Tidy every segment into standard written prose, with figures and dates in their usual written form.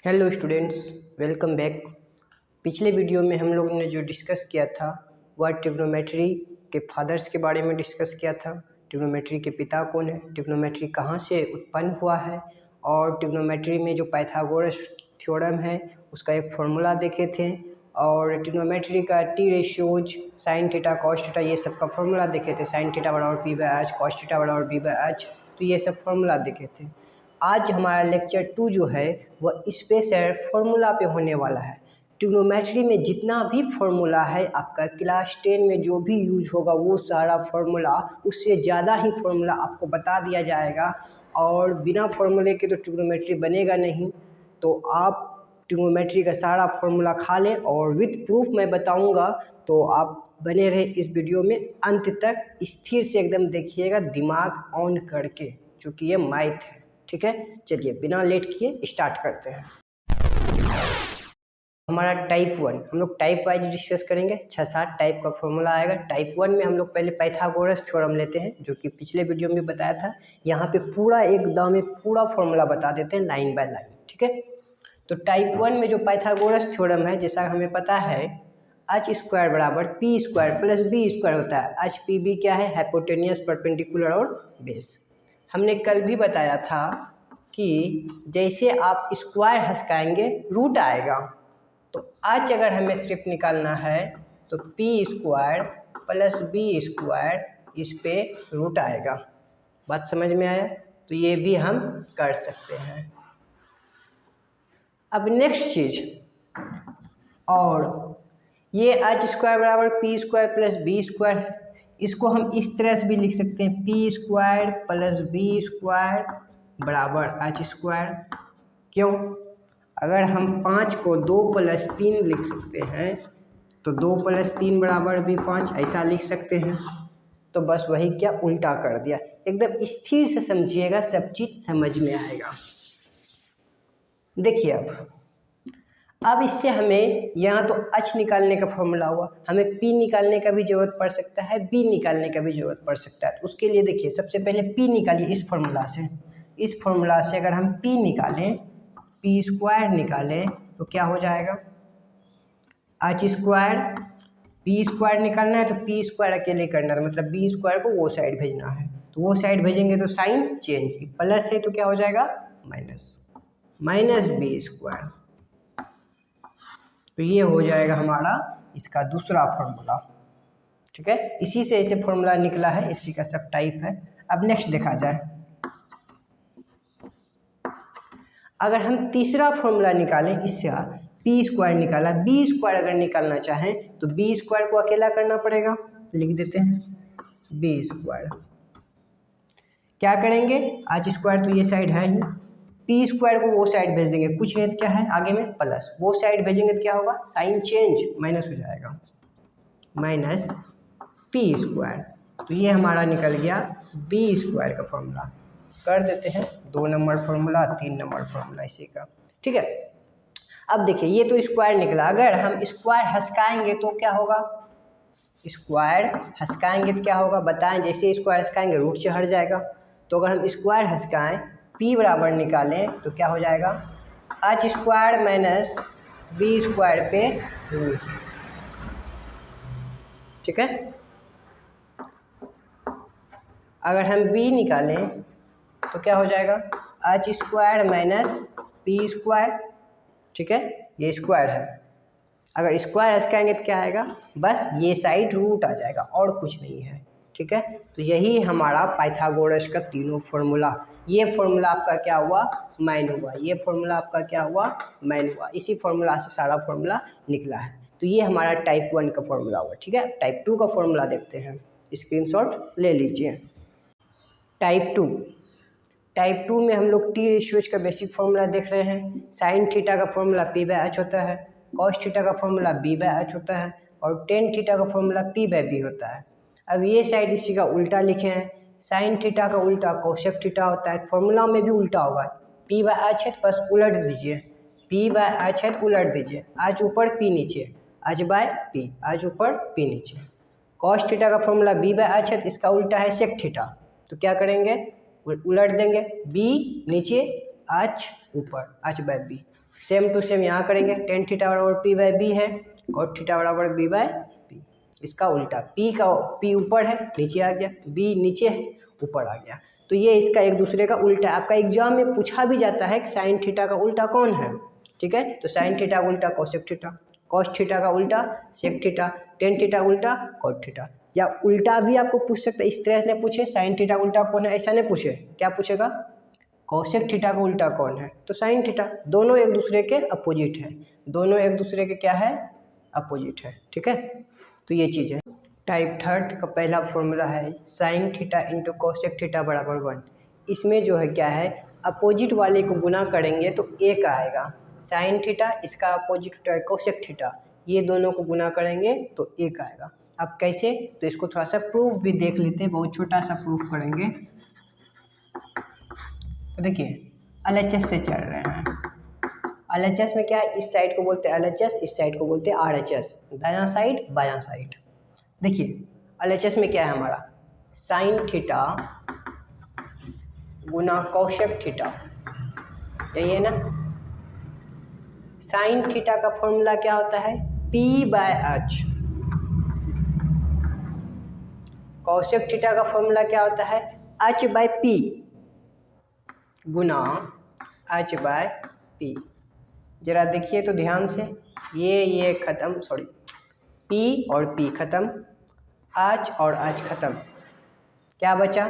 Hello students, welcome back. पिछले video में हम लोगों ने जो डिस्कस किया था वह ट्रिग्नोमेट्री के फादर्स के बारे में डिस्कस किया था। ट्रिग्नोमेट्री के पिता कौन है, ट्रिग्नोमेट्री कहाँ से उत्पन्न हुआ है, और ट्रिग्नोमेट्री में जो पाइथागोरस थ्योरम है उसका एक फॉर्मूला देखे थे, और ट्रिग्नोमेट्री का T ratios, sine theta cos theta ये सब का फॉर्मूला देखे थे। साइन थीटा बराबर P by H, cos theta बराबर बी बाय एच, तो ये सब फॉर्मूला देखे थे। आज हमारा लेक्चर 2 जो है वह स्पेशल फॉर्मूला पे होने वाला है। ट्रिग्नोमेट्री में जितना भी फॉर्मूला है आपका क्लास 10 में जो भी यूज होगा वो सारा फॉर्मूला, उससे ज़्यादा ही फॉर्मूला आपको बता दिया जाएगा, और बिना फॉर्मूले के तो ट्रिग्नोमेट्री बनेगा नहीं। तो आप ट्रिग्नोमेट्री का सारा फॉर्मूला खा लें और विथ प्रूफ मैं बताऊंगा, तो आप बने रहे इस वीडियो में अंत तक, स्थिर से एकदम देखिएगा, दिमाग ऑन करके, क्योंकि ये मैथ है। ठीक है, चलिए बिना लेट किए स्टार्ट करते हैं। हमारा टाइप 1 हम लोग टाइप वाइज डिस्कस करेंगे। 6-7 टाइप का फॉर्मूला आएगा। टाइप 1 में हम लोग पहले पाइथागोरस थ्योरम लेते हैं, जो कि पिछले वीडियो में बताया था। यहाँ पे पूरा एकदम में पूरा फॉर्मूला बता देते हैं लाइन बाय लाइन। ठीक है, तो टाइप 1 में जो पाइथागोरस थ्योरम है, जैसा हमें पता है, एच स्क्वायर बराबर P square plus B square होता है। एच पी बी क्या है, हाइपोटेनियस, परपेंडिकुलर और बेस। हमने कल भी बताया था कि जैसे आप स्क्वायर हंसकाएंगे रूट आएगा, तो आज अगर हमें सिर्फ निकालना है तो P square plus B square, इस पे रूट आएगा। बात समझ में आया? तो ये भी हम कर सकते हैं। अब नेक्स्ट चीज, और ये एच स्क्वायर बराबर P square plus B square है। इसको हम इस तरह से भी लिख सकते हैं, P square plus B square बराबर एच स्क्वायर। क्यों? अगर हम 5 को 2 प्लस 3 लिख सकते हैं, तो 2 प्लस 3 बराबर भी 5, ऐसा लिख सकते हैं। तो बस वही क्या, उल्टा कर दिया। एकदम स्थिर से समझिएगा, सब चीज समझ में आएगा। देखिए अब इससे हमें यहाँ तो एच निकालने का फॉर्मूला हुआ, हमें पी निकालने का भी जरूरत पड़ सकता है, बी निकालने का भी जरूरत पड़ सकता है। तो उसके लिए देखिए, सबसे पहले पी निकालिए इस फॉर्मूला से। इस फॉर्मूला से अगर हम पी निकालें, पी स्क्वायर निकालें, तो क्या हो जाएगा, एच स्क्वायर। पी स्क्वायर निकालना है तो पी स्क्वायर अकेले करना है, मतलब बी स्क्वायर को वो साइड भेजना है, तो वो साइड भेजेंगे तो साइन चेंज, प्लस है तो क्या हो जाएगा, माइनस, माइनस बी स्क्वायर। तो ये हो जाएगा हमारा इसका दूसरा फॉर्मूला। ठीक है, इसी से ऐसे फॉर्मूला निकला है, इसी का सब टाइप है। अब नेक्स्ट देखा जाए, अगर हम तीसरा फॉर्मूला निकालें, इससे पी स्क्वायर निकाला, बी स्क्वायर अगर निकालना चाहें तो बी स्क्वायर को अकेला करना पड़ेगा, लिख देते हैं बी स्क्वायर। क्या करेंगे, एच स्क्वायर तो ये साइड है ही, पी स्क्वायर को वो साइड भेज देंगे, कुछ नहीं, क्या है आगे में प्लस, वो साइड भेजेंगे तो क्या होगा, साइन चेंज, माइनस हो जाएगा, माइनस पी स्क्वायर। तो ये हमारा निकल गया बी स्क्वायर का फॉर्मूला। कर देते हैं 2 नंबर फॉर्मूला, 3 नंबर फॉर्मूला इसी का। ठीक है, अब देखिए ये तो स्क्वायर निकला, अगर हम स्क्वायर हंसकाएंगे तो क्या होगा, स्क्वायर हंसकाएंगे तो क्या होगा बताएं, जैसे स्क्वायर हंसकाएंगे रूट से हट जाएगा। तो अगर हम स्क्वायर हंसकाएं, पी बराबर निकालें, तो क्या हो जाएगा, H square minus B square पे रूट। ठीक है, अगर हम बी निकालें तो क्या हो जाएगा, H square minus P square. ठीक है, ये स्क्वायर है, अगर स्क्वायर हंसकाएंगे तो क्या आएगा, बस ये साइड रूट आ जाएगा और कुछ नहीं है। ठीक है, तो यही हमारा पाइथागोरस का तीनों फॉर्मूला। ये फॉर्मूला आपका क्या हुआ, माइन हुआ, ये फॉर्मूला आपका क्या हुआ, माइन हुआ। इसी फॉर्मूला से सारा फॉर्मूला निकला है। तो ये हमारा टाइप 1 का फॉर्मूला हुआ। ठीक है, टाइप 2 का फॉर्मूला देखते हैं, स्क्रीनशॉट ले लीजिए। टाइप 2, टाइप 2 में हम लोग टी रेशियोज का बेसिक फॉर्मूला देख रहे हैं। साइन थीटा का फॉर्मूला पी बाय एच होता है, कॉस थीटा का फॉर्मूला बी बाय एच होता है, और टेन थीटा का फॉर्मूला पी बाय बी होता है। अब ये साइड इसी का उल्टा लिखे हैं, साइन थीटा का उल्टा कोसेक थीटा होता है, फॉर्मूला में भी उल्टा होगा। पी बाय एच है तो बस उलट दीजिए, पी बाय एच है तो उलट दीजिए, आज ऊपर पी नीचे, एच बाय पी, आज ऊपर पी नीचे। कॉस थीटा का फॉर्मूला बी बाय एच है तो इसका उल्टा है सेक थीटा, तो क्या करेंगे, उलट देंगे, बी नीचे एच ऊपर H by B. Same to same यहाँ करेंगे, टेन थीटा बराबर पी बाय बी है, कॉट थीटा बराबर बी बाय पी। इसका उल्टा, पी ऊपर है नीचे आ गया, बी नीचे है ऊपर आ गया। तो ये इसका एक दूसरे का उल्टा। आपका एग्जाम में पूछा भी जाता है कि साइन थीटा का उल्टा कौन है, ठीक है। तो साइन थीटा का उल्टा कोसेक थीटा, कॉस थीटा का उल्टा सेक थीटा, टेन थीटा उल्टा कॉट थीटा। या उल्टा भी आपको पूछ सकता है, इस तरह से पूछे साइन थीटा का उल्टा कौन है, ऐसा नहीं पूछे, क्या पूछेगा कोसेक थीटा का उल्टा कौन है, तो साइन थीटा। दोनों एक दूसरे के अपोजिट है, दोनों एक दूसरे के क्या है, अपोजिट है, ठीक है। तो ये चीज़ है। टाइप थर्ड का पहला फॉर्मूला है sine theta into cosec theta बराबर 1। इसमें जो है क्या है, अपोजिट वाले को गुना करेंगे तो एक आएगा, साइन थीटा इसका अपोजिट होता है कोसेक थीटा, ये दोनों को गुना करेंगे तो एक आएगा। अब कैसे, तो इसको थोड़ा सा प्रूफ भी देख लेते हैं, बहुत छोटा सा प्रूफ करेंगे। तो देखिए LHS से चल रहे हैं, LHS में क्या है, इस साइड को बोलते हैं LHS, इस साइड को बोलते हैं RHS, दायां साइड बायां साइड। देखिए LHS में क्या है हमारा, साइन थीटा गुना कोसेक थीटा, यही है ना। साइन थीटा का फॉर्मूला क्या होता है, P by H. Cosec theta का फॉर्मूला क्या होता है, H बाय P गुना H बाय P। जरा देखिए तो ध्यान से, ये खत्म, सॉरी P और P खत्म, H और H खत्म, क्या बचा,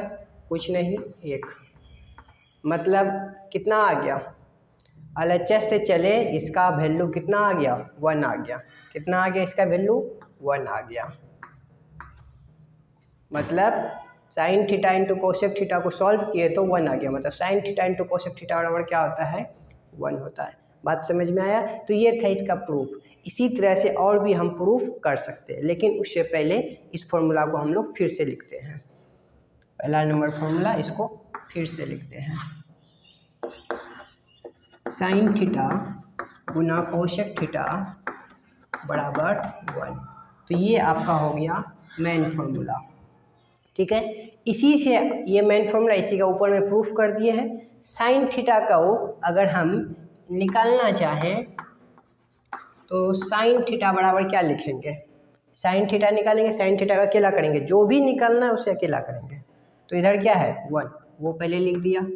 कुछ नहीं, एक। मतलब कितना आ गया, LHS से चले, इसका वैल्यू कितना आ गया, 1 आ गया। कितना आ गया इसका वैल्यू, 1 आ गया। मतलब sine theta into cosec theta को सॉल्व किए तो 1 आ गया, मतलब sine theta into cosec theta बराबर क्या होता है, 1 होता है। बात समझ में आया। तो ये था इसका प्रूफ। इसी तरह से और भी हम प्रूफ कर सकते हैं, लेकिन उससे पहले इस फॉर्मूला को हम लोग फिर से लिखते हैं। पहला नंबर फॉर्मूला, इसको फिर से लिखते हैं, साइन थीटा गुना कोसेक थीटा बराबर 1। तो ये आपका हो गया मेन फॉर्मूला, ठीक है। इसी से ये मेन फॉर्मूला, इसी का ऊपर में प्रूफ कर दिए हैं। साइन थीटा का अगर हम निकालना चाहें तो साइन थीटा बराबर क्या लिखेंगे, साइन थीटा निकालेंगे, साइन थीटा का अकेला करेंगे, जो भी निकालना है उसे अकेला करेंगे। तो इधर क्या है 1, वो पहले लिख दिया।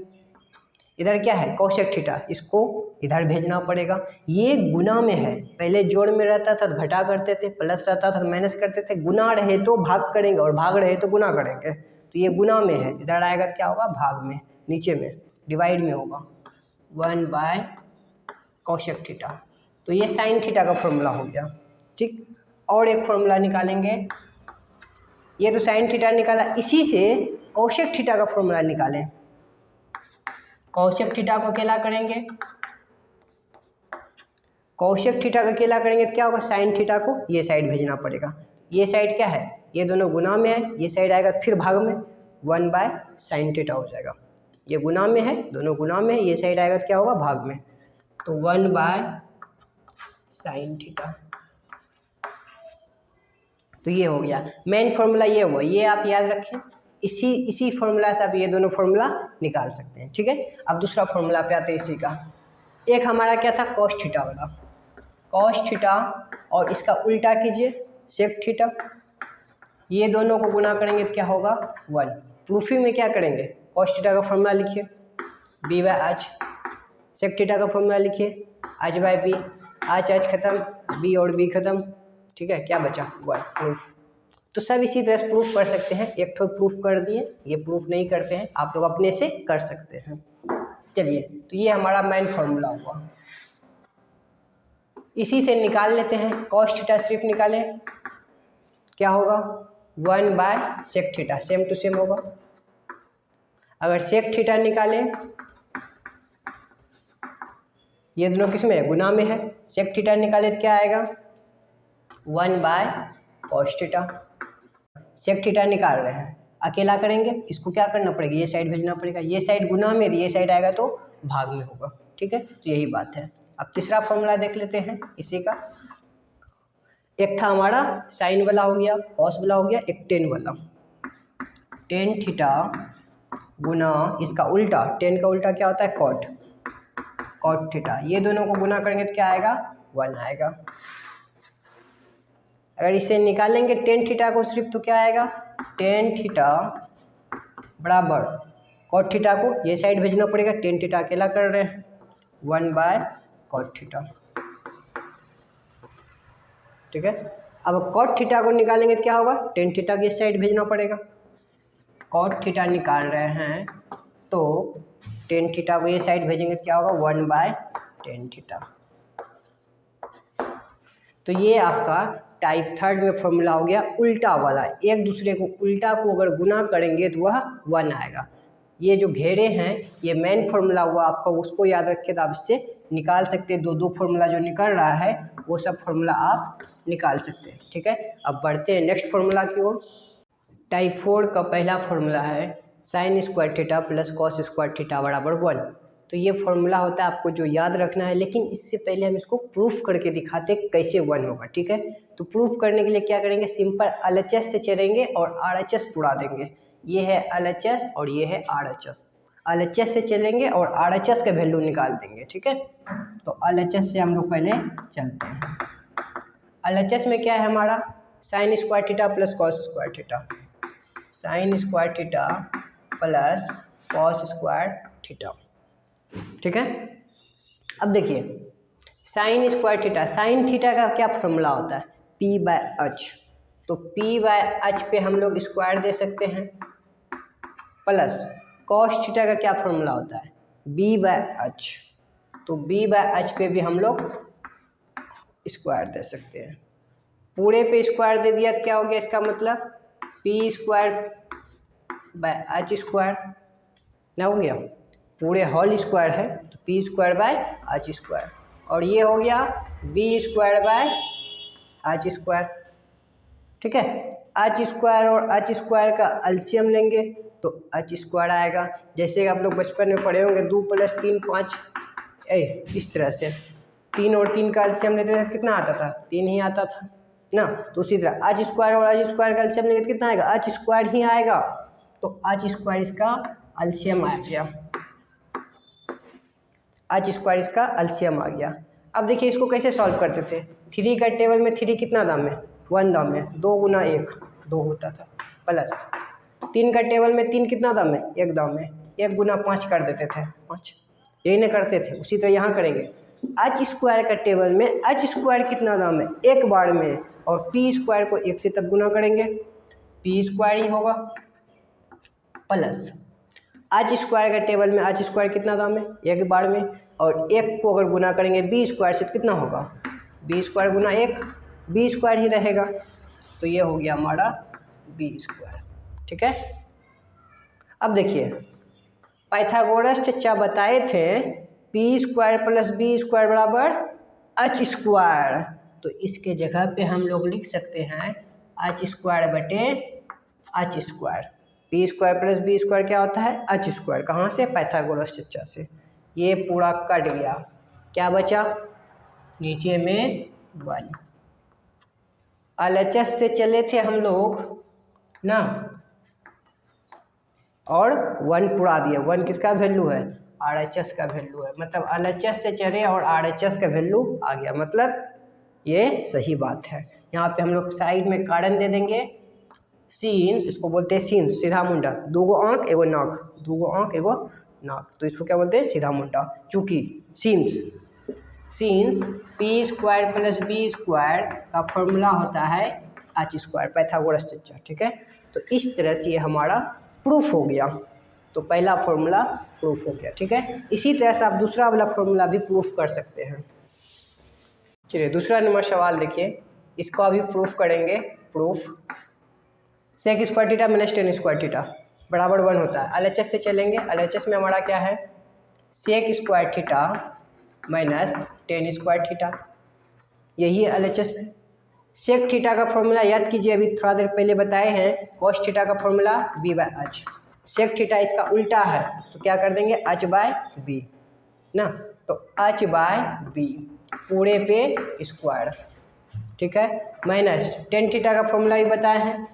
इधर क्या है कोसेक थीटा, इसको इधर भेजना पड़ेगा। ये गुना में है, पहले जोड़ में रहता था तो घटा करते थे, प्लस रहता था तो माइनस करते थे, गुना रहे तो भाग करेंगे और भाग रहे तो गुना करेंगे। तो ये गुना में है, इधर आएगा तो क्या होगा, भाग में, नीचे में डिवाइड में होगा 1 बाय कोसेक थीटा। तो ये साइन थीटा का फॉर्मूला हो गया, ठीक। और एक फॉर्मूला निकालेंगे, ये तो साइन थीटा निकाला, इसी से कोसेक थीटा का फॉर्मूला निकालें। कोसेक थीटा को अकेला करेंगे, कोसेक थीटा का अकेला करेंगे तो क्या होगा, साइन थीटा को ये साइड भेजना पड़ेगा। ये साइड क्या है, ये दोनों गुना में है, ये साइड आएगा फिर भाग में, 1 बाय साइन थीटा हो जाएगा। ये गुना में है, दोनों गुना में है, ये साइड आएगा तो क्या होगा, भाग में, तो 1 बाय साइन थीटा। तो ये हो गया मेन फॉर्मूला, ये हुआ, ये आप याद रखें। इसी फॉर्मूला से आप ये दोनों फॉर्मूला निकाल सकते हैं, ठीक है। अब दूसरा फॉर्मूला पे आते हैं इसी का। एक हमारा क्या था, कॉस थीटा वाला, कॉस थीटा, और इसका उल्टा कीजिए सेक थीटा। ये दोनों को गुना करेंगे तो क्या होगा 1। प्रूफिंग में क्या करेंगे, कॉस थीटा का फॉर्मूला लिखिए B by H, sec theta का फॉर्मूला लिखिए एच बाय बी, एच खत्म, बी और बी खत्म, ठीक है। क्या बचा 1, प्रूफ। तो सब इसी तरह से प्रूफ कर सकते हैं। एक तो प्रूफ कर दिए, ये प्रूफ नहीं करते हैं, आप लोग अपने से कर सकते हैं। चलिए, तो ये हमारा मेन फॉर्मूला हुआ। इसी से निकाल लेते हैं, कॉस थीटा सिर्फ निकालें, क्या होगा 1 by sec theta, same to same होगा। अगर सेक थीटा निकालें, ये दोनों किस में है, गुना में है, सेक थीटा निकाले तो क्या आएगा 1 by cos theta. Sec theta निकाल रहे हैं, अकेला करेंगे, इसको क्या करना पड़ेगा, ये साइड भेजना पड़ेगा, ये साइड गुना में, ये साइड आएगा तो भाग में होगा, ठीक है। तो यही बात है। अब तीसरा फॉर्मूला देख लेते हैं इसी का। एक था हमारा साइन वाला हो गया, कॉस वाला हो गया, एक टेन वाला। टेन थीटा गुना इसका उल्टा, टेन का उल्टा क्या होता है कॉट, कॉट थीटा, ये दोनों को गुना करेंगे तो क्या आएगा 1 आएगा। अगर इसे निकालेंगे टेन थीटा को सिर्फ तो क्या आएगा टेन थीटा बराबर कॉट थीटा को ये साइड भेजना पड़ेगा, टेन थीटा अकेला कर रहे हैं 1/cot थीटा, ठीक है। अब कॉट थीटा को निकालेंगे तो क्या होगा टेन थीटा की इस साइड भेजना पड़ेगा, कॉट थीटा निकाल रहे हैं तो टेन थीटा को ये साइड भेजेंगे तो क्या होगा 1/10 थीटा। तो ये आपका टाइप थर्ड में फॉर्मूला हो गया उल्टा वाला, एक दूसरे को उल्टा को अगर गुना करेंगे तो वह 1 आएगा। ये जो घेरे हैं ये मेन फॉर्मूला हुआ आपका, उसको याद रख के तो आप इससे निकाल सकते हैं, दो फॉर्मूला जो निकल रहा है वो सब फॉर्मूला आप निकाल सकते हैं, ठीक है। अब बढ़ते हैं नेक्स्ट फॉर्मूला की ओर। टाइप 4 का पहला फॉर्मूला है sign square theta plus cos square theta बराबर 1। तो ये फॉर्मूला होता है आपको जो याद रखना है, लेकिन इससे पहले हम इसको प्रूफ करके दिखाते हैं कैसे 1 होगा, ठीक है। तो प्रूफ करने के लिए क्या करेंगे सिंपल LHS से चलेंगे और RHS उड़ा देंगे। ये है LHS और ये है RHS, LHS से चलेंगे और RHS का वैल्यू निकाल देंगे, ठीक है। तो LHS से हम लोग पहले चलते हैं। LHS में क्या है हमारा sign square theta plus cos square theta, sign square theta plus cos square theta, ठीक है। अब देखिए sign square theta, sine theta का क्या फॉर्मूला होता है P/H, तो P/H पे हम लोग स्क्वायर दे सकते हैं, प्लस कॉस थीटा का क्या फॉर्मूला होता है B/H, तो B/H पे भी हम लोग स्क्वायर दे सकते हैं। पूरे पे स्क्वायर दे दिया तो क्या हो गया इसका मतलब P²/H² ना हो गया, पूरे होल स्क्वायर है तो P²/H², और ये हो गया B²/H², ठीक है। H² और H² का एलसीएम लेंगे तो H² आएगा। जैसे आप लोग बचपन में पढ़े होंगे 2 + 3 5, इस तरह से 3 और 3 का एलसीएम लेते थे कितना आता था 3 ही आता था ना। तो उसी तरह H² और H² का एलसीएम लेंगे तो कितना आएगा H² ही आएगा, तो H² इसका एलसीएम आ गया, H² इसका एलसीएम आ गया। अब देखिए इसको कैसे सॉल्व करते थे, 3 का टेबल में 3 कितना दाम है 1 दाम है, 2 × 1 2 होता था, प्लस 3 का टेबल में 3 कितना दाम है 1 दाम है, 1 × 5 कर देते थे 5, यही नहीं करते थे। उसी तरह यहाँ करेंगे H² का टेबल में H² कितना दाम है 1 बार में, और P² को 1 से तब गुना करेंगे P² ही होगा, प्लस H² का टेबल में H² कितना दाम है 1 बार में, और 1 को अगर गुना करेंगे B² से तो कितना होगा B² × 1 B² ही रहेगा, तो ये हो गया हमारा B², ठीक है। अब देखिए पाइथागोरस चचा बताए थे P² + B² बराबर H², तो इसके जगह पे हम लोग लिख सकते हैं H² बटे H²। P² + B² क्या होता है H², कहाँ से पाइथागोरस चचा से। ये पूरा कट गया, क्या बचा नीचे में 1। LHS से चले थे हम लोग ना, और 1 पुरा दिया, 1 किसका वैल्यू है RHS का वैल्यू है, मतलब LHS से चले और RHS का वैल्यू आ गया, मतलब ये सही बात है। यहाँ पे हम लोग साइड में कारण दे देंगे सीन्स, इसको बोलते हैं सीन्स सीधा मुंडा, 2 आँख एगो नाक, 2 आँख एगो नाक, तो इसको क्या बोलते हैं सीधा मुंडा। चूँकि सीन्स P² + B² का फॉर्मूला होता है H², पाइथागोरस चचा, ठीक है। तो इस तरह से ये हमारा प्रूफ हो गया, तो पहला फॉर्मूला प्रूफ हो गया, ठीक है। इसी तरह से आप दूसरा वाला फॉर्मूला भी प्रूफ कर सकते हैं। चलिए दूसरा नंबर सवाल देखिए, इसको अभी प्रूफ करेंगे। प्रूफ sec² θ - tan² θ बराबर 1 होता है। LHS से चलेंगे, LHS में हमारा क्या है sec² θ - tan² θ, यही है LHS में। sec θ का फॉर्मूला याद कीजिए, अभी थोड़ा देर पहले बताए हैं cos θ का फॉर्मूला B/H, sec θ इसका उल्टा है तो क्या कर देंगे H/B ना, तो H/B पूरे पे स्क्वायर, ठीक है, माइनस tan θ का फॉर्मूला भी बताए हैं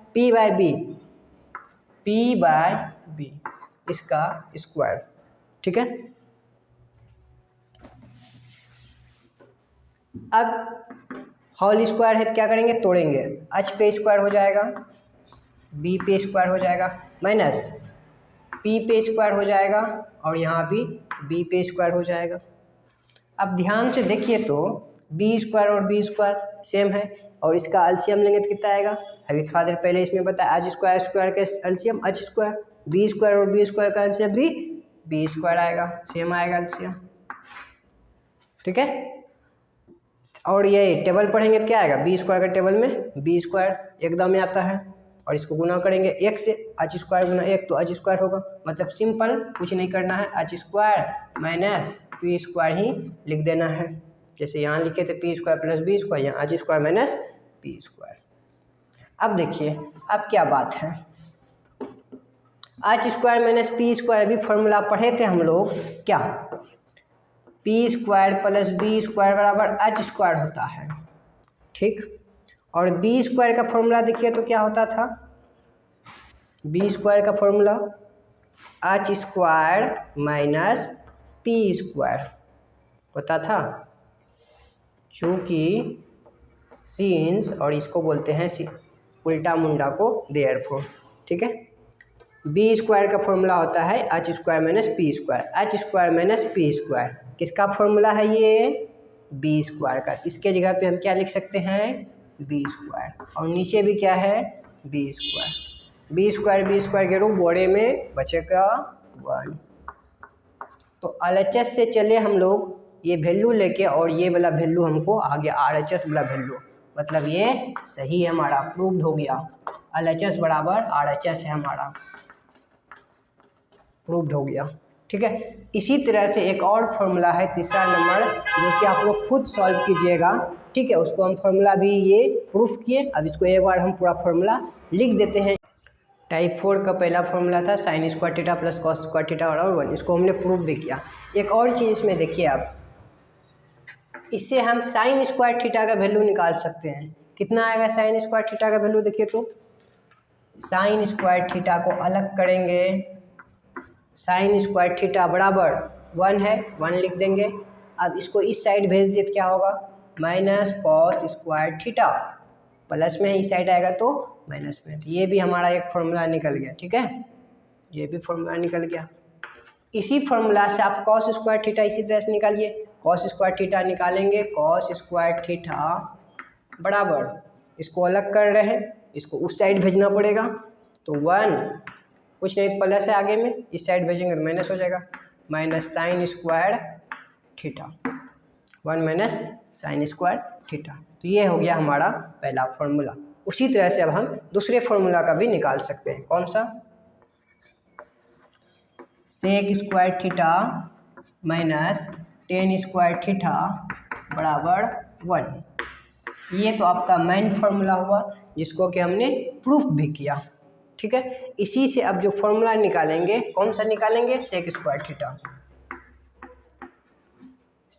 P/B इसका स्क्वायर, ठीक है। अब होल स्क्वायर है तो क्या करेंगे, तोड़ेंगे, h पे स्क्वायर हो जाएगा, b पे स्क्वायर हो जाएगा, माइनस p पे स्क्वायर हो जाएगा, और यहाँ भी b पे स्क्वायर हो जाएगा। अब ध्यान से देखिए तो b स्क्वायर और b स्क्वायर सेम है, और इसका एलसीएम लेंगे तो कितना आएगा, अभी थोड़ा देर पहले इसमें बताया h स्क्वायर स्क्वायर का LCM h square, b square और b स्क्वायर का एलसीएम भी b स्क्वायर आएगा, सेम आएगा एलसीएम, ठीक है। और ये टेबल पढ़ेंगे तो क्या आएगा, बी स्क्वायर का टेबल में बी स्क्वायर एकदम में आता है, और इसको गुना करेंगे एक से, h स्क्वायर गुना एक तो h स्क्वायर होगा, मतलब सिंपल, कुछ नहीं करना है, h square minus P square ही लिख देना है, जैसे यहाँ लिखे थे P square plus B square, यहाँ h square minus P square. अब देखिए अब क्या बात है, h square minus P square अभी फॉर्मूला पढ़े थे हम लोग, क्या, P square plus B square बराबर h स्क्वायर होता है, ठीक। और बी स्क्वायर का फॉर्मूला देखिए तो क्या होता था, बी स्क्वायर का formula h square minus P square होता था, चूँकि सीन्स, और इसको बोलते हैं उल्टा मुंडा को देयरफॉर, ठीक है। बी स्क्वायर का फॉर्मूला होता है h square minus P square, h square minus P square किसका फॉर्मूला है, ये बी स्क्वायर का, इसके जगह पे हम क्या लिख सकते हैं, बी स्क्वायर, और नीचे भी क्या है, बी स्क्वायर, बी स्क्वायर के रूप बड़े में बचेगा 1। तो LHS से चले हम लोग ये वैल्यू लेके, और ये वाला वैल्यू हमको आगे RHS वाला वैल्यू, मतलब ये सही है हमारा, प्रूव्ड हो गया, LHS बराबर RHS है हमारा, प्रूव्ड हो गया, ठीक है। इसी तरह से एक और फॉर्मूला है तीसरा नंबर, जो कि आप लोग खुद सॉल्व कीजिएगा, ठीक है, उसको हम फॉर्मूला भी ये प्रूफ किए, अब इसको एक बार हम पूरा फॉर्मूला लिख देते हैं। टाइप 4 का पहला फॉर्मूला था sign square theta plus cos square theta बराबर 1, इसको हमने प्रूफ भी किया। एक और चीज़ इसमें देखिए आप, इससे हम साइन स्क्वायर थीटा का वैल्यू निकाल सकते हैं, कितना आएगा साइन स्क्वायर थीटा का वैल्यू, देखिए तो साइन स्क्वायर थीटा को अलग करेंगे, साइन स्क्वायर थीटा बराबर 1 है, 1 लिख देंगे। अब इसको इस साइड भेज दिए तो क्या होगा, minus cos square theta, plus में इस साइड आएगा तो माइनस में, तो ये भी हमारा एक फॉर्मूला निकल गया, ठीक है, ये भी फॉर्मूला निकल गया। इसी फॉर्मूला से आप कॉस स्क्वायर थीटा इसी तरह से निकालिए, कॉस स्क्वायर थीटा निकालेंगे, कॉस स्क्वायर थीटा बराबर, इसको अलग कर रहे हैं, इसको उस साइड भेजना पड़ेगा, तो 1 कुछ नहीं प्लस है आगे में, इस साइड भेजेंगे तो माइनस हो जाएगा, minus sign square theta, 1 minus sign square theta. तो ये हो गया हमारा पहला फॉर्मूला। उसी तरह से अब हम दूसरे फॉर्मूला का भी निकाल सकते हैं, कौन सा, sec square theta minus tan square theta बराबर 1। ये तो आपका मेन फॉर्मूला हुआ, जिसको कि हमने प्रूफ भी किया, ठीक है। इसी से अब जो फॉर्मूला निकालेंगे, कौन सा निकालेंगे, sec square theta,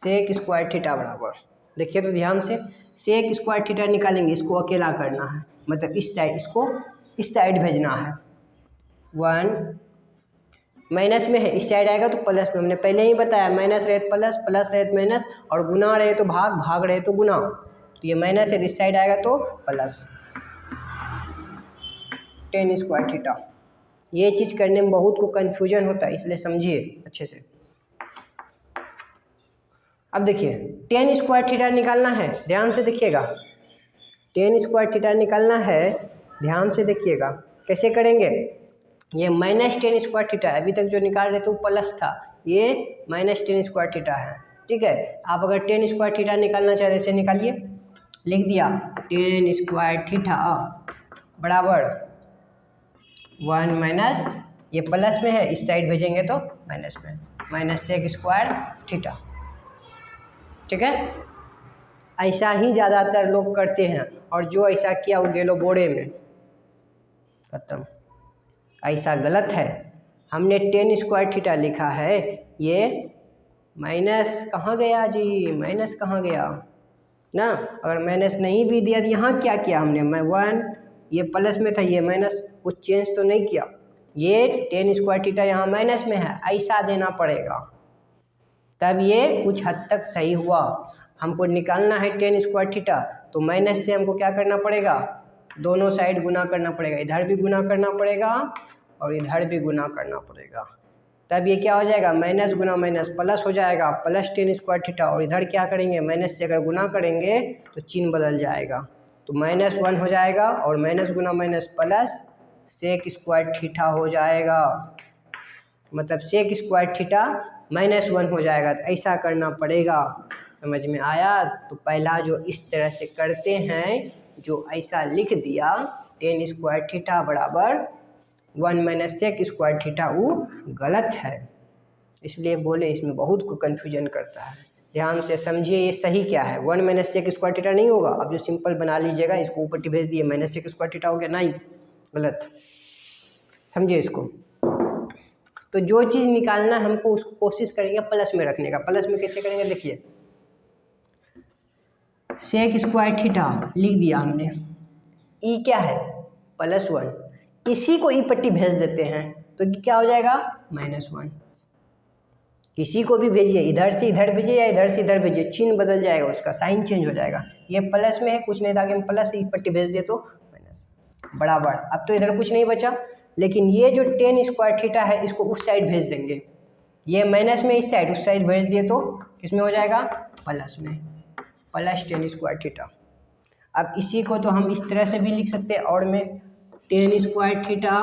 sec square theta बराबर, देखिए तो ध्यान से, सेक स्क्वायर थीटा निकालेंगे, इसको अकेला करना है, मतलब इस साइड, इसको इस साइड भेजना है, 1 माइनस में है, इस साइड आएगा तो प्लस में, हमने पहले ही बताया, माइनस रहे तो प्लस, प्लस रहे तो माइनस, और गुना रहे तो भाग, भाग रहे तो गुना, तो ये माइनस है, इस साइड आएगा तो प्लस, टेन स्क्वायर थीटा। ये चीज़ करने में बहुत को कन्फ्यूजन होता है, इसलिए समझिए अच्छे से। अब देखिए टेन स्क्वायर थीटा निकालना है, ध्यान से देखिएगा, टेन स्क्वायर थीटा निकालना है, ध्यान से देखिएगा कैसे करेंगे। ये माइनस टेन स्क्वायर थीटा है, अभी तक जो निकाल रहे थे वो प्लस था, ये माइनस टेन स्क्वायर थीटा है, ठीक है। आप अगर टेन स्क्वायर थीटा निकालना चाहते ऐसे निकालिए, लिख दिया टेन स्क्वायर थीटा बराबर 1 माइनस, ये प्लस में है, इस साइड भेजेंगे तो माइनस में, माइनस सेक स्क्वायर थीटा, ठीक है। ऐसा ही ज़्यादातर लोग करते हैं, और जो ऐसा किया वो गेलो बोरे में, खत्म, ऐसा गलत है। हमने टेन स्क्वायर थीटा लिखा है, ये माइनस कहाँ गया जी, माइनस कहाँ गया ना, अगर माइनस नहीं भी दिया तो यहाँ क्या किया हमने, मैं 1, ये प्लस में था, ये माइनस, कुछ चेंज तो नहीं किया, ये टेन स्क्वायर थीटा यहाँ माइनस में है, ऐसा देना पड़ेगा, तब ये कुछ हद तक सही हुआ। हमको निकालना है टेन स्क्वायर थीटा, तो माइनस से हमको क्या करना पड़ेगा, दोनों साइड गुना करना पड़ेगा, इधर भी गुना करना पड़ेगा और इधर भी गुना करना पड़ेगा। तब ये क्या हो जाएगा, माइनस गुना माइनस प्लस हो जाएगा, प्लस टेन स्क्वायर थीटा। और इधर क्या करेंगे, माइनस से अगर गुना करेंगे तो चिन्ह बदल जाएगा, तो -1 हो जाएगा और माइनस गुना minus plus sec square theta हो जाएगा, मतलब सेक स्क्वायर थीटा -1 हो जाएगा। तो ऐसा करना पड़ेगा, समझ में आया। तो पहला जो इस तरह से करते हैं, जो ऐसा लिख दिया टेन स्क्वायर थीटा बराबर 1 - सेक स्क्वायर थीटा, वो गलत है। इसलिए बोले इसमें बहुत को कन्फ्यूजन करता है। ध्यान से समझिए ये सही क्या है, 1 - सेक स्क्वायर थीटा नहीं होगा। अब जो सिंपल बना लीजिएगा, इसको ऊपर भेज दिए, माइनस सेक स्क्वायर थीटा हो गया, नहीं, गलत। समझिए इसको। तो जो चीज़ निकालना हमको उसको कोशिश करेंगे प्लस में रखने का। प्लस में कैसे करेंगे, देखिए सेक स्क्वायर थीटा लिख दिया हमने, ई क्या है +1, इसी को ई पट्टी भेज देते हैं तो क्या हो जाएगा -1। किसी को भी भेजिए, इधर से इधर भेजिए या इधर से इधर भेजिए, चिन्ह बदल जाएगा, उसका साइन चेंज हो जाएगा। ये प्लस में है, कुछ नहीं था, आगे में प्लस ई पट्टी भेज दिए तो माइनस बराबर। अब तो इधर कुछ नहीं बचा, लेकिन ये जो टेन स्क्वायर थीटा है इसको उस साइड भेज देंगे, ये माइनस में इस साइड, उस साइड भेज दिए तो किस में हो जाएगा, प्लस में, प्लस टेन स्क्वायर थीटा। अब इसी को तो हम इस तरह से भी लिख सकते हैं, और में टेन स्क्वायर थीटा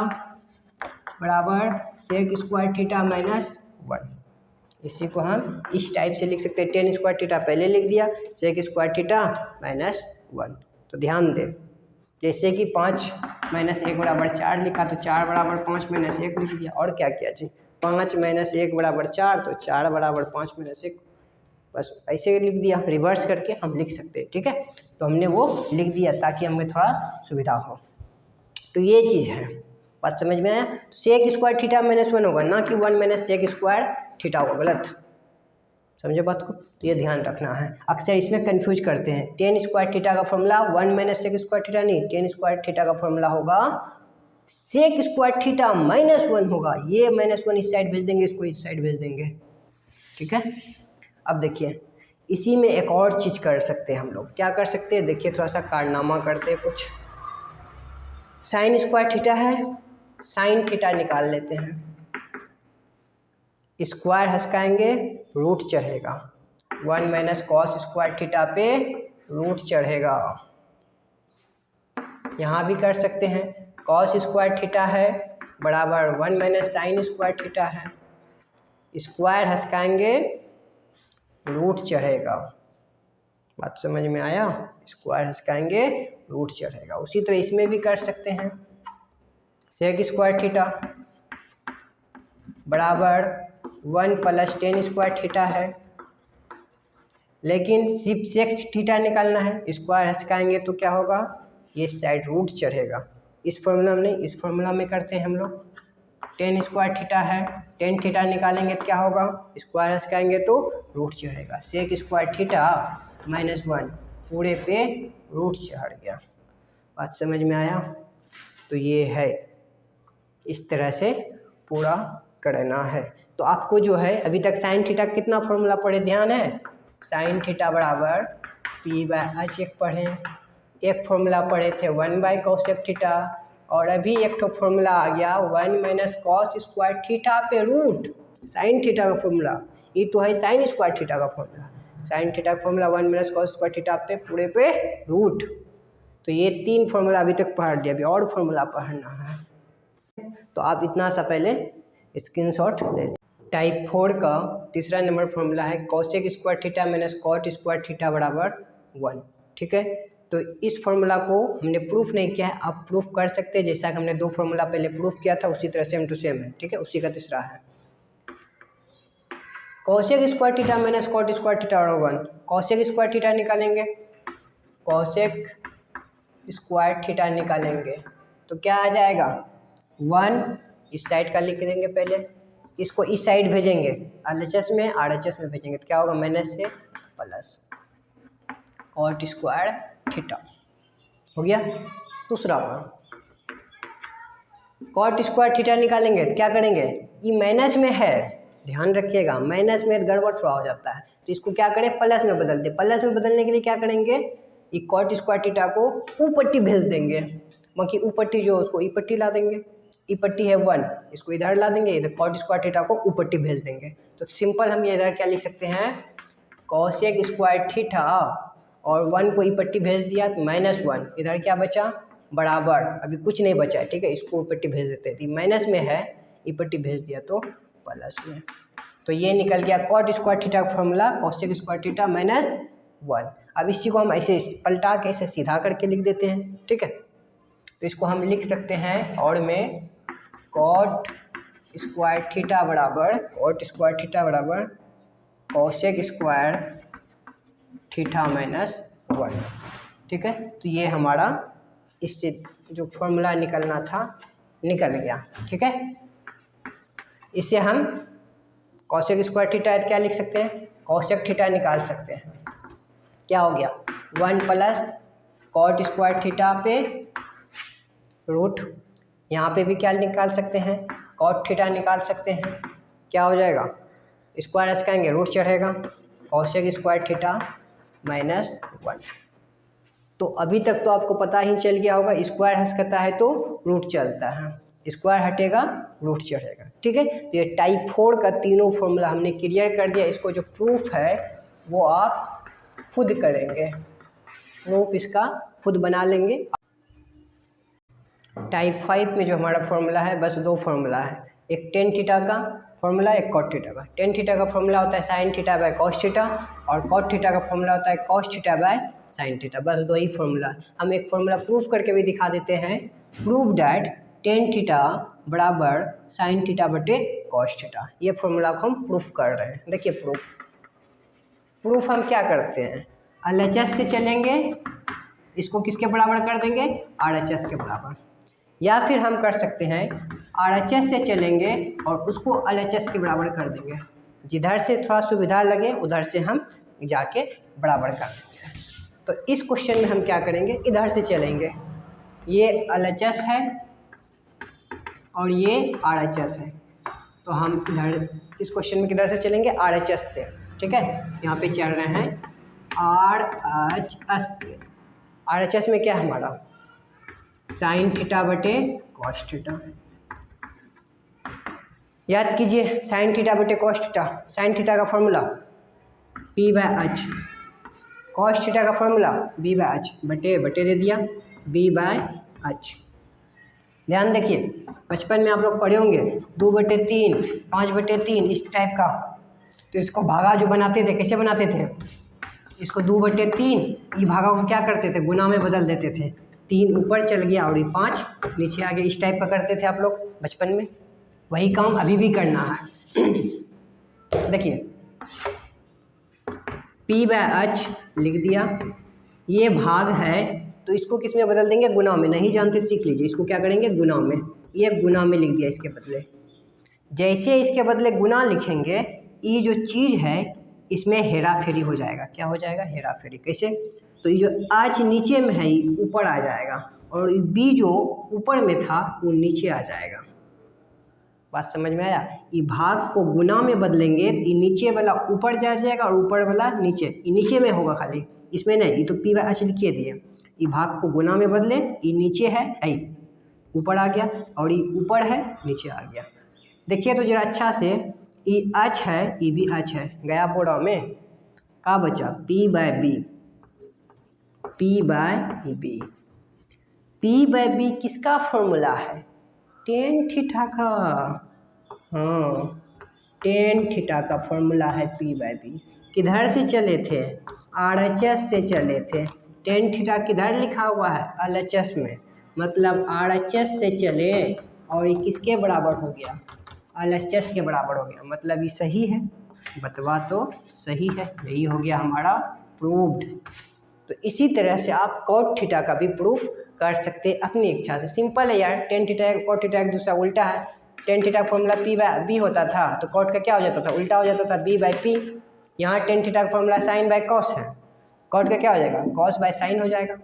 बराबर सेक स्क्वायर थीटा -1, इसी को हम इस टाइप से लिख सकते हैं। टेन स्क्वायर थीटा पहले लिख दिया, सेक स्क्वायर थीटा -1। तो ध्यान दें, जैसे कि 5 - 1 बराबर 4 लिखा, तो 4 बराबर 5 - 1 लिख दिया। और क्या किया जी, 5 - 1 बराबर 4, तो 4 बराबर 5 - 1, बस ऐसे लिख दिया। रिवर्स करके हम लिख सकते हैं, ठीक है। तो हमने वो लिख दिया ताकि हमें थोड़ा सुविधा हो। तो ये चीज़ है, बात समझ में आया। सेक स्क्वायर थीटा -1 होगा, ना कि 1 - सेक स्क्वायर थीटा होगा, गलत। समझे बात को, तो ये ध्यान रखना है। अक्सर इसमें कंफ्यूज करते हैं। टेन स्क्वायर थीटा का फॉर्मूला 1 - सेक स्क्वायर थीटा नहीं, टेन स्क्वायर थीटा का फॉर्मूला होगा सेक स्क्वायर थीटा -1 होगा। ये -1 इस साइड भेज देंगे, इसको इस साइड भेज देंगे, ठीक है। अब देखिए इसी में एक और चीज़ कर सकते हैं हम लोग, क्या कर सकते हैं, देखिए थोड़ा सा कारनामा करते हैं कुछ। साइन स्क्वायर थीटा है, साइन थीटा निकाल लेते हैं, स्क्वायर हंसकाएंगे रूट चढ़ेगा, 1 - कॉस स्क्वायर थीटा पे रूट चढ़ेगा। यहाँ भी कर सकते हैं, कॉस स्क्वायर थीटा है बराबर 1 - साइन स्क्वायर थीटा है, स्क्वायर हंसकाएंगे रूट चढ़ेगा। बात समझ में आया, स्क्वायर हंसकाएंगे रूट चढ़ेगा। उसी तरह इसमें भी कर सकते हैं, सेक स्क्वायर थीटा बराबर 1 + टेन स्क्वायर थीटा है, लेकिन सिर्फ सेक थीटा निकालना है, स्क्वायर हंसकाएंगे तो क्या होगा, ये साइड रूट चढ़ेगा। इस फॉर्मूला में नहीं, इस फॉर्मूला में करते हैं हम लोग। टेन स्क्वायर थीटा है, टेन थीटा निकालेंगे तो क्या होगा, स्क्वायर हंसकाएंगे तो रूट चढ़ेगा। सेक स्क्वायर थीटा -1 पूरे पे रूट चढ़ गया। बात समझ में आया। तो ये है, इस तरह से पूरा करना है। तो आपको जो है अभी तक साइन थीटा कितना फॉर्मूला पढ़े, ध्यान है, साइन थीटा बराबर P/H एक पढ़े, एक फॉर्मूला पढ़े थे 1/cos थीटा, और अभी एक तो फॉर्मूला आ गया 1 - कॉस स्क्वायर थीटा पे रूट, साइन थीटा का फॉर्मूला। ये तो है साइन स्क्वायर थीटा का फॉर्मूला, साइन थीटा का फॉर्मूला 1 - कॉस स्क्वायर थीटा पे पूरे पे रूट। तो ये 3 फॉर्मूला अभी तक पढ़ दिया, अभी और फॉर्मूला पढ़ना है। तो आप इतना सा पहले स्क्रीनशॉट ले लें। टाइप 4 का तीसरा नंबर फॉर्मूला है cosec square theta - cot square theta बराबर 1, ठीक है। तो इस फॉर्मूला को हमने प्रूफ नहीं किया है, आप प्रूफ कर सकते हैं, जैसा कि हमने 2 फॉर्मूला पहले प्रूफ किया था उसी तरह सेम टू सेम है, ठीक है। उसी का तीसरा है cosec square theta - cot square theta बराबर 1। कोसेक स्क्वायर थीटा निकालेंगे, कोसेक स्क्वायर थीटा निकालेंगे तो क्या आ जाएगा, 1 इस साइड का लिख देंगे, पहले इसको इस साइड भेजेंगे, RHS में RHS में भेजेंगे तो क्या होगा, माइनस से प्लस कॉट स्क्वायर थीटा हो गया। दूसरा कॉट स्क्वायर थीटा निकालेंगे तो क्या करेंगे, ये माइनस में है, ध्यान रखिएगा, माइनस में गड़बड़ थोड़ा हो जाता है, तो इसको क्या करें, प्लस में बदल दे। प्लस में बदलने के लिए क्या करेंगे, ये कॉट स्क्वायर थीटा को ऊ पट्टी भेज देंगे, बाकी ऊ पट्टी जो उसको ई पट्टी ला देंगे। ई पट्टी है 1, इसको इधर ला देंगे, इधर कॉट स्क्वायर थीटा को ऊ पट्टी भेज देंगे। तो सिंपल हम ये इधर क्या लिख सकते हैं, कॉसेक स्क्वायर थीटा और 1 को ई पट्टी भेज दिया तो -1, इधर क्या बचा बराबर, अभी कुछ नहीं बचा है, ठीक है, इसको ई पट्टी भेज देते हैं, माइनस में है ई पट्टी भेज दिया तो प्लस में। तो ये निकल गया कॉट स्क्वायर थीटा का फॉर्मूला, कॉसेक स्क्वायर थीटा -1। अब इसी को हम ऐसे पलटा के ऐसे सीधा करके लिख देते हैं, ठीक है। तो इसको हम लिख सकते हैं और में कॉट स्क्वायर थीटा बराबर कॉसेक स्क्वायर थीटा -1, ठीक है। तो ये हमारा इससे जो फॉर्मूला निकलना था निकल गया, ठीक है। इससे हम कॉसेक स्क्वायर थीटा है तो क्या लिख सकते हैं, कॉसेक थीटा निकाल सकते हैं। क्या हो गया 1 प्लस कॉट स्क्वायर थीटा पे रूट, यहाँ पे भी क्या निकाल सकते हैं, कॉट थीटा निकाल सकते हैं। क्या हो जाएगा, स्क्वायर इसकाएंगे रूट चढ़ेगा, कॉसेक स्क्वायर थीटा -1। तो अभी तक तो आपको पता ही चल गया होगा, स्क्वायर हंसकता है तो रूट चलता है, स्क्वायर हटेगा रूट चढ़ेगा, ठीक है। तो ये टाइप 4 का तीनों फॉर्मूला हमने क्लियर कर दिया। इसको जो प्रूफ है वो आप खुद करेंगे, प्रूफ इसका खुद बना लेंगे। टाइप 5 में जो हमारा फॉर्मूला है बस 2 फॉर्मूला है, एक टेन थीटा का फॉर्मूला, एक कॉट थीटा का। टेन थीटा का फॉर्मूला होता है sine theta by cos theta, और कॉट थीटा का फॉर्मूला होता है cos theta by sine theta. बस 2 ही फॉर्मूला। हम एक फॉर्मूला प्रूफ करके भी दिखा देते हैं, प्रूव डैट टेन थीटा बराबर साइन थीटा बटे कॉस थीटा। ये फॉर्मूला को हम प्रूफ कर रहे हैं। देखिए प्रूफ हम क्या करते हैं, LHS से चलेंगे, इसको किसके बराबर कर देंगे, RHS के बराबर, या फिर हम कर सकते हैं RHS से चलेंगे और उसको LHS के बराबर कर देंगे। जिधर से थोड़ा सुविधा लगे उधर से हम जाके बराबर कर देंगे। तो इस क्वेश्चन में हम क्या करेंगे, इधर से चलेंगे, ये LHS है और ये RHS है, तो हम इधर इस क्वेश्चन में किधर से चलेंगे, RHS से, ठीक है। यहाँ पे चल रहे हैं RHS से। RHS में क्या है हमारा, साइन थीटा बटे कॉस थीटा। याद कीजिए साइन थीटा बटे कॉस थीटा, साइन थीटा का फॉर्मूला P/H, कॉस थीटा का फॉर्मूला B/H, बटे दे दिया B/H। ध्यान देखिए बचपन में आप लोग पढ़े होंगे 2/3, 5/3 इस टाइप का। तो इसको भागा जो बनाते थे कैसे बनाते थे, इसको 2/3 ये भागा को क्या करते थे, गुना में बदल देते थे। 3 ऊपर चल गया और ये 5 नीचे आ गया, इस टाइप का करते थे आप लोग बचपन में। वही काम अभी भी करना है। देखिए P/H लिख दिया, ये भाग है तो इसको किस में बदल देंगे, गुना में। नहीं जानते सीख लीजिए, इसको क्या करेंगे गुना में, ये गुना में लिख दिया इसके बदले। जैसे इसके बदले गुना लिखेंगे, ये जो चीज़ है इसमें हेरा फेरी हो जाएगा। क्या हो जाएगा, हेरा फेरी। कैसे, तो ये जो H नीचे में है ये ऊपर आ जाएगा और B जो ऊपर में था वो नीचे आ जाएगा। बात समझ में आया। ये भाग को गुना में बदलेंगे, ये नीचे वाला ऊपर जा जाएगा और ऊपर वाला नीचे, ये नीचे में होगा खाली, इसमें नहीं। ये तो P/H लिखिए दिए, ये भाग को गुना में बदले, ये नीचे है ऐ ऊपर आ गया और ये ऊपर है नीचे आ गया। देखिए तो जरा अच्छा से, ये H है ये भी H है, गया बोरा में का बचा P/B। P/B किसका फॉर्मूला है, टेन थीटा का। हाँ टेन थीटा का फॉर्मूला है P/B। किधर से चले थे, RHS से चले थे। टेन थीटा किधर लिखा हुआ है, LHS में, मतलब RHS से चले और ये किसके बराबर हो गया, LHS के बराबर हो गया, मतलब ये सही है। बतवा तो सही है, यही हो गया हमारा प्रूव्ड। तो इसी तरह से आप कॉट थीटा का भी प्रूफ कर सकते हैं अपनी इच्छा से। सिंपल है यार, टेन थीटा कॉट थीटा एक दूसरा उल्टा है। टेन थीटा का फॉर्मूला P/B होता था तो कॉट का क्या हो जाता था, उल्टा हो जाता था B/P। यहाँ टेन थीटा का फॉर्मूला साइन बाय कॉस है, कॉट का क्या हो जाएगा, कॉस बाय साइन हो जाएगा,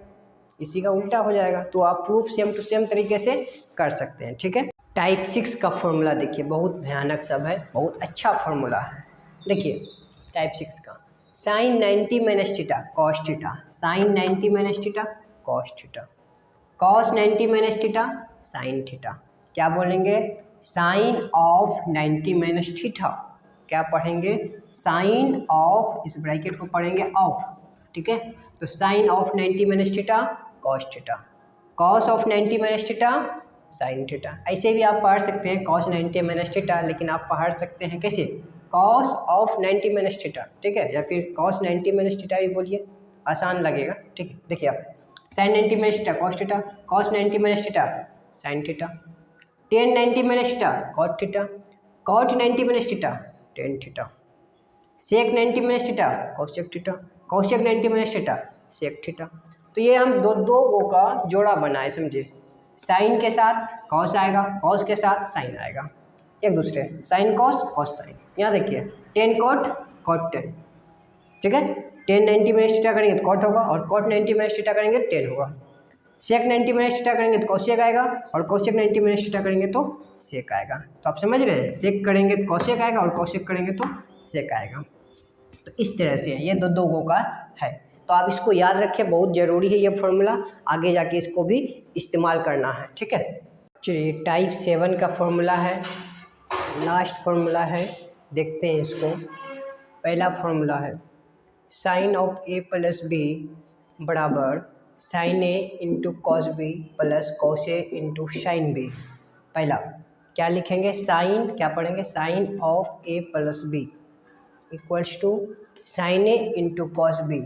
इसी का उल्टा हो जाएगा। तो आप प्रूफ सेम टू सेम तरीके से कर सकते हैं, ठीक है। टाइप 6 का फॉर्मूला देखिए, बहुत भयानक सब है, बहुत अच्छा फॉर्मूला है। देखिए टाइप 6 का sine 90 minus theta cos theta, sine 90 minus theta cos theta, cos 90 minus theta sine theta. क्या बोलेंगे? Sine of 90 minus theta. क्या पढ़ेंगे? साइन ऑफ, इस ब्रैकेट को पढ़ेंगे ऑफ, ठीक है। तो sine of 90 minus theta cos theta, cos of 90 minus theta sine theta. ऐसे भी आप पढ़ सकते हैं कॉस 90 माइनस थीटा, लेकिन आप पढ़ सकते हैं कैसे? कॉस ऑफ 90 माइनस थीटा, ठीक है, या फिर कॉस 90 माइनस थीटा भी बोलिए, आसान लगेगा, ठीक है। देखिए आप sine 90 minus theta cos theta, cos 90 minus theta sine theta, tan 90 minus theta cot theta, cot 90 minus theta tan theta, sec 90 minus theta cosec theta, cosec 90 minus theta sec theta. तो ये हम दो वो का जोड़ा बनाए, समझे। साइन के साथ कॉस आएगा, कॉस के साथ साइन आएगा, एक दूसरे, साइन कॉस कॉस साइन। यहाँ देखिए टेन कॉट कॉट टेन, ठीक है। टेन 90 माइनस थीटा करेंगे तो कॉट होगा, और कॉट 90 माइनस थीटा करेंगे तो टेन होगा। सेक 90 माइनस थीटा करेंगे तो कौशेक आएगा, और कौशेक 90 माइनस थीटा करेंगे तो सेक आएगा। तो आप समझ रहे हैं, सेक करेंगे तो कौशेक आएगा और कौशेक करेंगे तो सेक आएगा। तो इस तरह से ये दो गो का है। तो आप इसको याद रखें, बहुत ज़रूरी है ये फॉर्मूला, आगे जाके इसको भी इस्तेमाल करना है, ठीक है। चलिए टाइप 7 का फॉर्मूला है, लास्ट फॉर्मूला है, देखते हैं इसको। पहला फॉर्मूला है sine of A plus B बराबर sine A into cos B plus cos A into sine B. पहला क्या लिखेंगे? साइन, क्या पढ़ेंगे? Sine of A plus B equals to sine A into cos B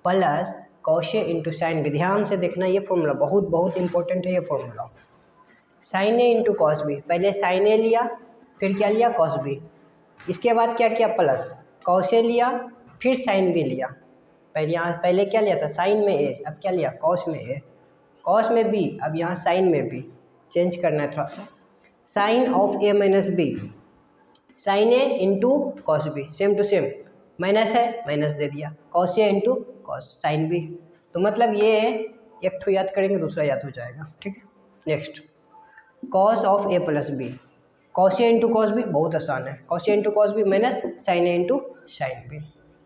plus cos A into sine B. ध्यान से देखना, ये फॉर्मूला बहुत बहुत इंपॉर्टेंट है ये formula. Sign A into cos B, पहले साइन ए लिया, फिर क्या लिया? कॉस बी, इसके बाद क्या किया? प्लस कॉस ए लिया, फिर साइन बी लिया। पहले क्या लिया था? साइन में ए, अब क्या लिया? कॉस में ए, कॉस में बी, अब यहाँ साइन में बी, चेंज करना है थोड़ा सा। Sine of A minus B, sine A into cos B, same to same, minus है माइनस दे दिया, cos A into cos sine B. तो मतलब ये एक ठो याद करेंगे, दूसरा याद हो जाएगा, ठीक है। Next cos of A plus B, cos A into cos B, बहुत आसान है, cos A into cos B minus sine A into sine B.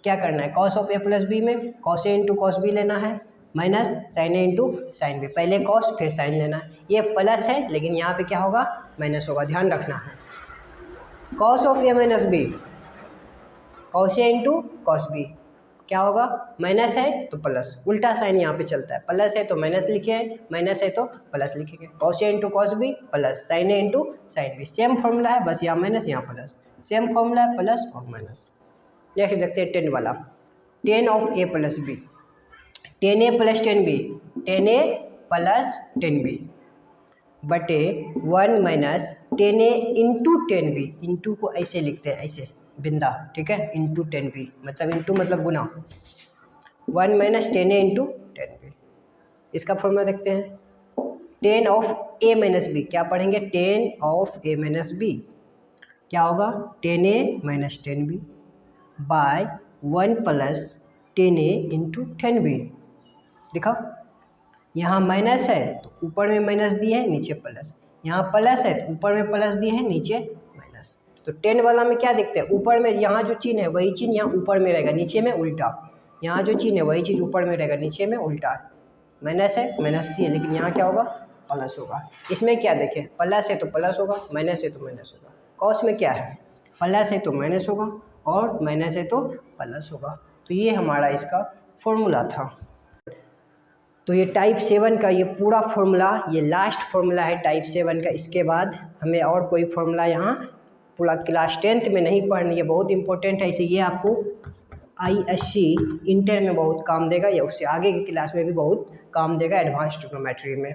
क्या करना है? Cos of A plus B में cos A into cos B लेना है, minus sine A into sine B, पहले कॉस फिर साइन लेना है। ये प्लस है, लेकिन यहाँ पे क्या होगा? माइनस होगा, ध्यान रखना है। Cos of A minus B, cos A into cos B, क्या होगा? माइनस है तो प्लस, उल्टा साइन यहाँ पे चलता है, प्लस है तो माइनस लिखे हैं, माइनस है तो प्लस लिखेंगे। Cos A into cos B plus sine A into sine B, same formula है, बस यहाँ माइनस यहाँ प्लस, सेम फॉर्मूला है, प्लस और माइनस। नेक्स्ट देखते हैं 10 वाला, tan of A plus B, tan A plus tan B, tan A plus tan B बटे 1 minus tan A into tan B. Into को ऐसे लिखते हैं, ऐसे बिंदा, ठीक है, इंटू टेन बी, मतलब इंटू मतलब गुना, 1 minus tan A into tan B. इसका फॉर्मूला देखते हैं, tan of A minus B, क्या पढ़ेंगे? Tan of A minus B, क्या होगा? Tan A minus tan B by 1 plus tan A into tan B. दिखाओ, यहाँ माइनस है तो ऊपर में माइनस दिए हैं, नीचे प्लस, यहाँ प्लस है तो ऊपर में प्लस दिए हैं, नीचे माइनस। तो 10 वाला में क्या देखते हैं? ऊपर में यहाँ जो चिन्ह है वही चिन्ह यहाँ ऊपर में रहेगा, नीचे में उल्टा, यहाँ जो चिन्ह है वही चीज़ ऊपर में रहेगा, नीचे में उल्टा। माइनस है, माइनस दिए, लेकिन यहाँ क्या होगा? प्लस होगा। इसमें क्या देखें? प्लस है तो प्लस होगा, माइनस है तो माइनस होगा। कॉस में क्या है? प्लस है तो माइनस होगा, और माइनस है तो प्लस होगा। तो ये हमारा इसका फॉर्मूला था। तो ये टाइप 7 का ये पूरा फॉर्मूला, ये लास्ट फॉर्मूला है टाइप 7 का। इसके बाद हमें और कोई फॉर्मूला यहाँ पूरा क्लास 10th में नहीं पढ़नी है, बहुत इंपॉर्टेंट है। इसे ये आपको ISC इंटर में बहुत काम देगा, या उससे आगे की क्लास में भी बहुत काम देगा, एडवांस ट्रिग्नोमेट्री में।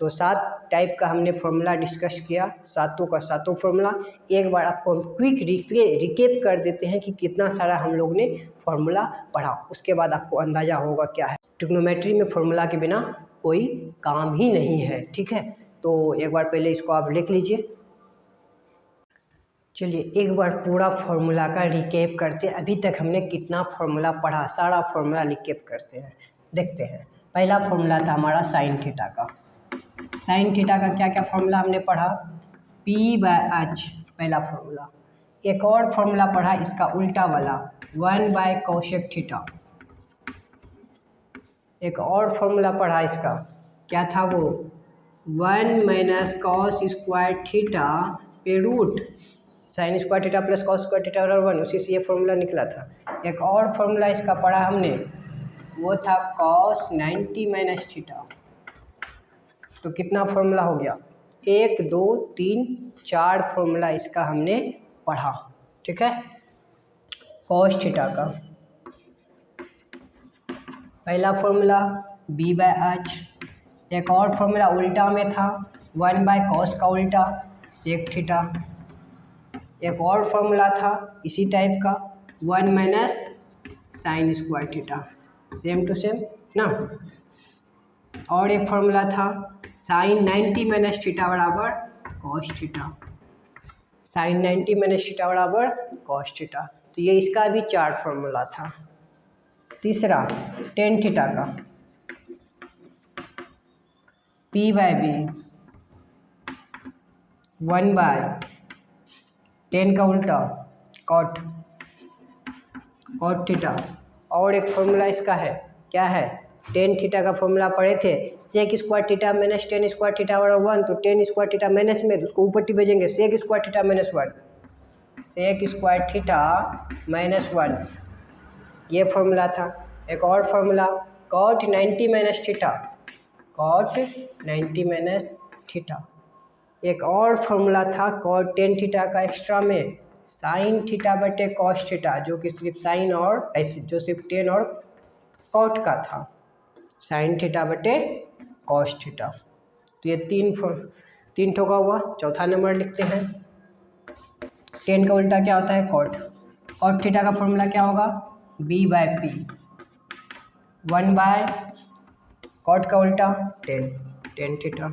तो 7 टाइप का हमने फॉर्मूला डिस्कस किया, सातों का सातों फॉर्मूला। एक बार आपको हम क्विक रिकेप कर देते हैं कि कितना सारा हम लोग ने फॉर्मूला पढ़ा, उसके बाद आपको अंदाज़ा होगा क्या है। ट्रिग्नोमेट्री में फॉर्मूला के बिना कोई काम ही नहीं है, ठीक है। तो एक बार पहले इसको आप लिख लीजिए। चलिए एक बार पूरा फॉर्मूला का रिकेप करते हैं, अभी तक हमने कितना फॉर्मूला पढ़ा, सारा फॉर्मूला रिकेप करते हैं, देखते हैं। पहला फॉर्मूला था हमारा साइन थीटा का। साइन थीटा का क्या क्या फॉर्मूला हमने पढ़ा? P/h पहला फॉर्मूला। एक और फॉर्मूला पढ़ा इसका उल्टा वाला 1/cosec थीटा। एक और फॉर्मूला पढ़ा इसका, क्या था वो, 1 - cos स्क्वायर थीटा पे root sine square theta plus cos square theta बराबर 1, उसी से ये फॉर्मूला निकला था। एक और फॉर्मूला इसका पढ़ा हमने, वो था cos 90 - थीटा। तो कितना फॉर्मूला हो गया, 1 2 3 4 फॉर्मूला इसका हमने पढ़ा, ठीक है। cos थीटा का पहला फॉर्मूला B/h। एक और फॉर्मूला उल्टा में था 1/cos का उल्टा sec थीटा। एक और फॉर्मूला था इसी टाइप का 1 - sine square theta, same to same ना। और एक फॉर्मूला था साइन 90 - थीटा बराबर कॉस थीटा, साइन 90 - थीटा बराबर कॉस थीटा। तो ये इसका भी 4 फॉर्मूला था। तीसरा टेन थीटा का P/B 1/10 का उल्टा कॉट थीटा। और एक फॉर्मूला इसका है, क्या है, टेन थीटा का फॉर्मूला पढ़े थे, sec square theta minus tan square theta बराबर 1। तो टेन स्क्वायर थीटा माइनस में उसको ऊपर भेजेंगे, sec square theta minus 1, sec square theta minus 1, ये फॉर्मूला था। एक और formula cot 90 - theta, cot 90 - theta. एक और फॉर्मूला था कॉट 10 थीटा का एक्स्ट्रा में साइन थीटा बटे कॉस थीटा, जो कि सिर्फ साइन और ऐसे जो सिर्फ 10 और कॉट का था, साइन थीटा बटे कॉस थीटा। तो ये तीन ठोका हुआ। चौथा नंबर लिखते हैं, 10 का उल्टा क्या होता है, कॉट। कॉट थीटा का फॉर्मूला क्या होगा, B/P 1/कॉट का उल्टा 10 थीटा।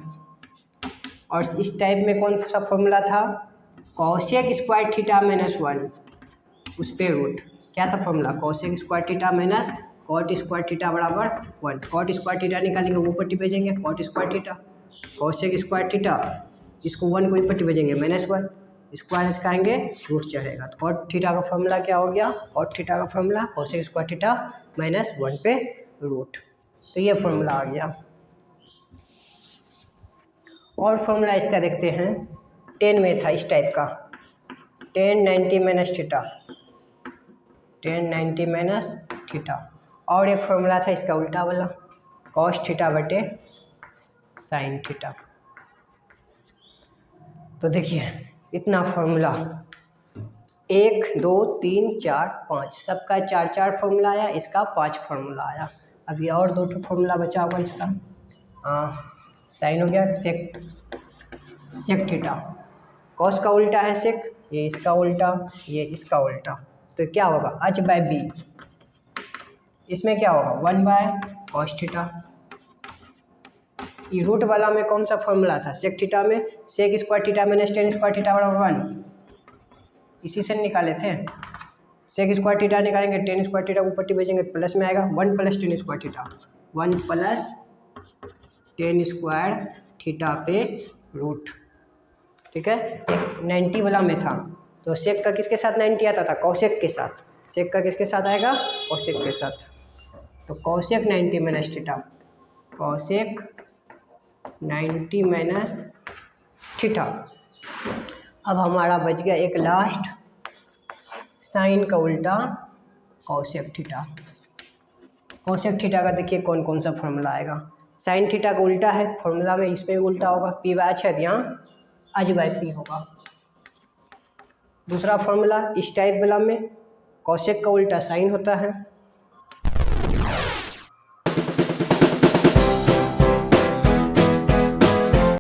और इस टाइप में कौन सा फॉर्मूला था, कॉसेक स्क्वायर थीटा माइनस 1 उस पे रूट, क्या था formula, cosec square theta minus cot square theta बराबर 1। कॉट स्क्वायर थीटा निकालेंगे वो पट्टी भेजेंगे cot square theta, cosec square theta इसको 1 को ही पट्टी भेजेंगे -1, स्क्वायर इसका आएंगे रूट चढ़ेगा। तो कॉट थीटा का फॉर्मूला क्या हो गया, कॉट थीटा का फॉर्मूला कॉसेक स्क्वायर थीटा -1 पे रूट। तो ये फॉर्मूला आ गया। और फॉर्मूला इसका देखते हैं, 10 में था इस टाइप का 10 90 - थीटा, 10 90 - थीटा। और एक फॉर्मूला था इसका उल्टा वाला कॉस थीटा बटे साइन थीटा। तो देखिए इतना फॉर्मूला 1 2 3 4 5 सबका 4 फॉर्मूला आया, इसका 5 फॉर्मूला आया। अभी और 2 फॉर्मूला बचा हुआ इसका, साइन हो गया सेक थीटा, कॉस का उल्टा है सेक, ये इसका उल्टा ये इसका उल्टा। तो क्या होगा h/b, इसमें क्या होगा 1/cos थीटा। ये रूट वाला में कौन सा फॉर्मूला था, सेक थीटा में sec square theta minus tan square theta बराबर 1, इसी से निकाले थे। सेक स्क्वायर थीटा निकालेंगे, टेन स्क्वायर थीटा ऊपर टी भेजेंगे प्लस में आएगा 1 + tan square theta, 1 + tan square theta पे रूट, ठीक है। 90 वाला में था तो सेक का किसके साथ 90 आता था, कॉसेक के साथ, सेक का किसके साथ आएगा, कॉसेक के साथ। तो कॉसेक 90 - थीटा, कॉसेक 90 - थीटा। अब हमारा बच गया एक लास्ट साइन का उल्टा कॉसेक थीटा। कॉसेक थीटा का देखिए कौन कौन सा फॉर्मूला आएगा, साइन थीटा का उल्टा है फॉर्मूला में, इसमें भी उल्टा होगा, P/h है यहाँ h/p होगा। दूसरा फॉर्मूला इस टाइप वाला में कॉसेक का उल्टा साइन होता है,